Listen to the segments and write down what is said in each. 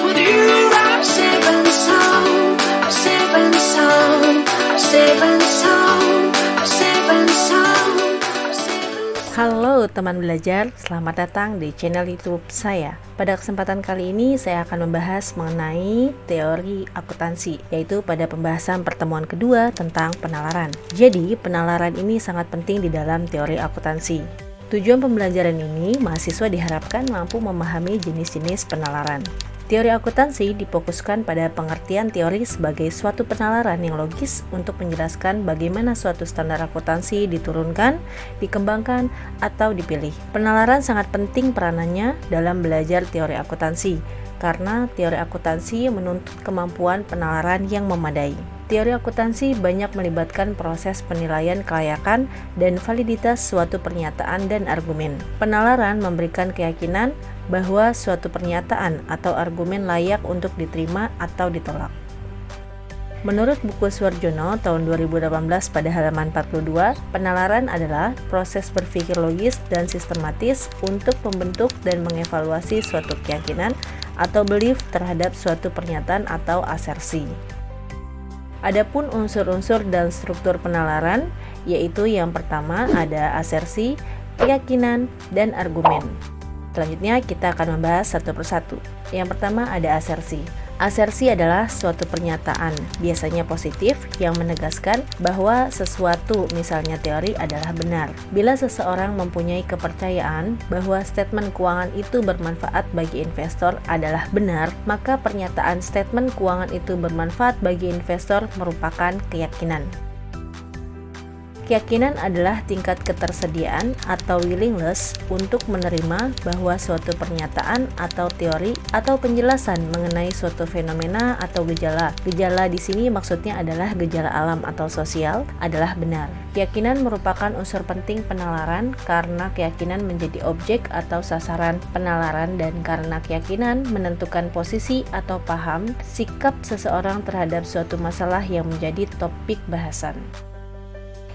With you, I'm safe and sound. I'm safe and sound. I'm safe and sound. I'm safe and sound. I'm safe and sound. Halo teman belajar, selamat datang di channel YouTube saya. Pada kesempatan kali ini saya akan membahas mengenai teori akuntansi, yaitu pada pembahasan pertemuan kedua tentang penalaran. Jadi, penalaran ini sangat penting di dalam teori akuntansi. Tujuan pembelajaran ini, mahasiswa diharapkan mampu memahami jenis-jenis penalaran. Teori akuntansi difokuskan pada pengertian teori sebagai suatu penalaran yang logis untuk menjelaskan bagaimana suatu standar akuntansi diturunkan, dikembangkan, atau dipilih. Penalaran sangat penting peranannya dalam belajar teori akuntansi, karena teori akuntansi menuntut kemampuan penalaran yang memadai. Teori akuntansi banyak melibatkan proses penilaian kelayakan dan validitas suatu pernyataan dan argumen. Penalaran memberikan keyakinan bahwa suatu pernyataan atau argumen layak untuk diterima atau ditolak. Menurut buku Suarjono tahun 2018 pada halaman 42, penalaran adalah proses berpikir logis dan sistematis untuk membentuk dan mengevaluasi suatu keyakinan atau belief terhadap suatu pernyataan atau asersi. Adapun unsur-unsur dan struktur penalaran, yaitu yang pertama ada asersi, keyakinan, dan argumen. Selanjutnya kita akan membahas satu persatu. Yang pertama ada asersi. Asersi adalah suatu pernyataan, biasanya positif, yang menegaskan bahwa sesuatu, misalnya teori, adalah benar. Bila seseorang mempunyai kepercayaan bahwa statement keuangan itu bermanfaat bagi investor adalah benar, maka pernyataan statement keuangan itu bermanfaat bagi investor merupakan keyakinan. Keyakinan adalah tingkat ketersediaan atau willingness untuk menerima bahwa suatu pernyataan atau teori atau penjelasan mengenai suatu fenomena atau gejala. Gejala di sini maksudnya adalah gejala alam atau sosial adalah benar. Keyakinan merupakan unsur penting penalaran karena keyakinan menjadi objek atau sasaran penalaran dan karena keyakinan menentukan posisi atau paham sikap seseorang terhadap suatu masalah yang menjadi topik bahasan.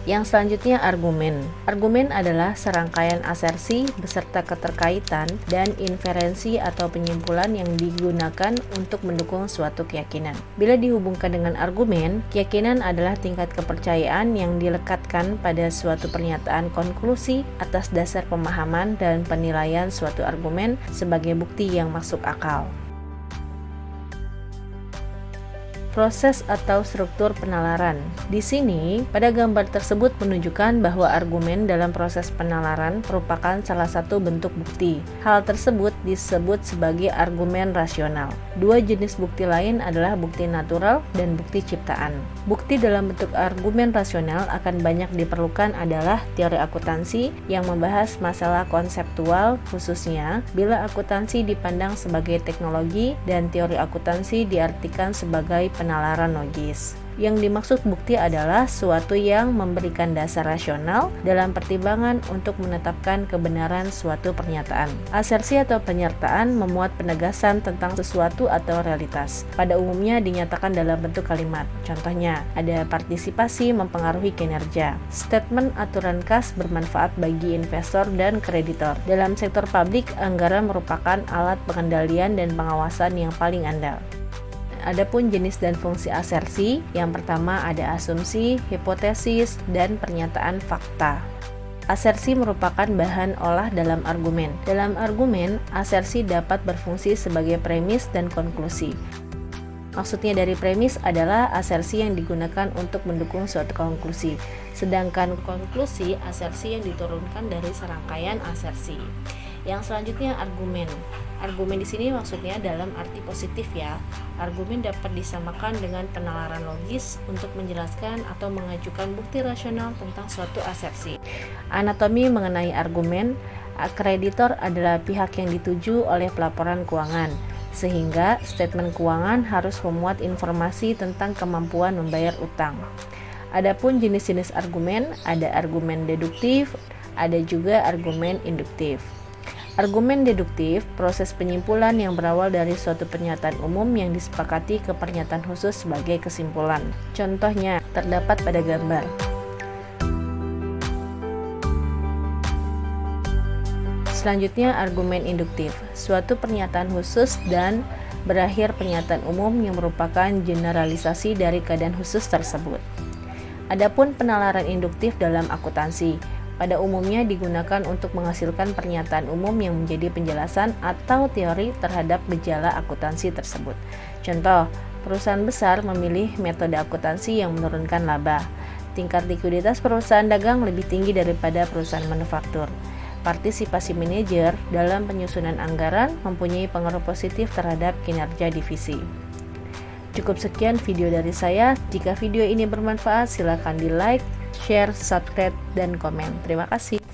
Yang selanjutnya argumen. Argumen adalah serangkaian asersi beserta keterkaitan dan inferensi atau penyimpulan yang digunakan untuk mendukung suatu keyakinan. Bila dihubungkan dengan argumen, keyakinan adalah tingkat kepercayaan yang dilekatkan pada suatu pernyataan konklusi atas dasar pemahaman dan penilaian suatu argumen sebagai bukti yang masuk akal. Proses atau struktur penalaran. Di sini, pada gambar tersebut menunjukkan bahwa argumen dalam proses penalaran merupakan salah satu bentuk bukti. Hal tersebut disebut sebagai argumen rasional. Dua jenis bukti lain adalah bukti natural dan bukti ciptaan. Bukti dalam bentuk argumen rasional akan banyak diperlukan adalah teori akuntansi yang membahas masalah konseptual, khususnya bila akuntansi dipandang sebagai teknologi dan teori akuntansi diartikan sebagai penalaran logis. Yang dimaksud bukti adalah suatu yang memberikan dasar rasional dalam pertimbangan untuk menetapkan kebenaran suatu pernyataan. Asersi atau penyertaan memuat penegasan tentang sesuatu atau realitas. Pada umumnya dinyatakan dalam bentuk kalimat. Contohnya, ada partisipasi mempengaruhi kinerja. Statement aturan kas bermanfaat bagi investor dan kreditor. Dalam sektor publik, anggaran merupakan alat pengendalian dan pengawasan yang paling andal. Adapun jenis dan fungsi asersi, yang pertama ada asumsi, hipotesis, dan pernyataan fakta. Asersi merupakan bahan olah dalam argumen. Dalam argumen, asersi dapat berfungsi sebagai premis dan konklusi. Maksudnya dari premis adalah asersi yang digunakan untuk mendukung suatu konklusi, sedangkan konklusi asersi yang diturunkan dari serangkaian asersi. Yang selanjutnya argumen. Argumen di sini maksudnya dalam arti positif ya. Argumen dapat disamakan dengan penalaran logis untuk menjelaskan atau mengajukan bukti rasional tentang suatu asersi. Anatomi mengenai argumen. Kreditor adalah pihak yang dituju oleh pelaporan keuangan, sehingga statement keuangan harus memuat informasi tentang kemampuan membayar utang. Adapun jenis-jenis argumen, ada argumen deduktif, ada juga argumen induktif. Argumen deduktif, proses penyimpulan yang berawal dari suatu pernyataan umum yang disepakati ke pernyataan khusus sebagai kesimpulan. Contohnya terdapat pada gambar. Selanjutnya argumen induktif, suatu pernyataan khusus dan berakhir pernyataan umum yang merupakan generalisasi dari keadaan khusus tersebut. Adapun penalaran induktif dalam akuntansi pada umumnya digunakan untuk menghasilkan pernyataan umum yang menjadi penjelasan atau teori terhadap gejala akuntansi tersebut. Contoh, perusahaan besar memilih metode akuntansi yang menurunkan laba. Tingkat likuiditas perusahaan dagang lebih tinggi daripada perusahaan manufaktur. Partisipasi manajer dalam penyusunan anggaran mempunyai pengaruh positif terhadap kinerja divisi. Cukup sekian video dari saya. Jika video ini bermanfaat, silakan di like, share, subscribe, dan komen. Terima kasih.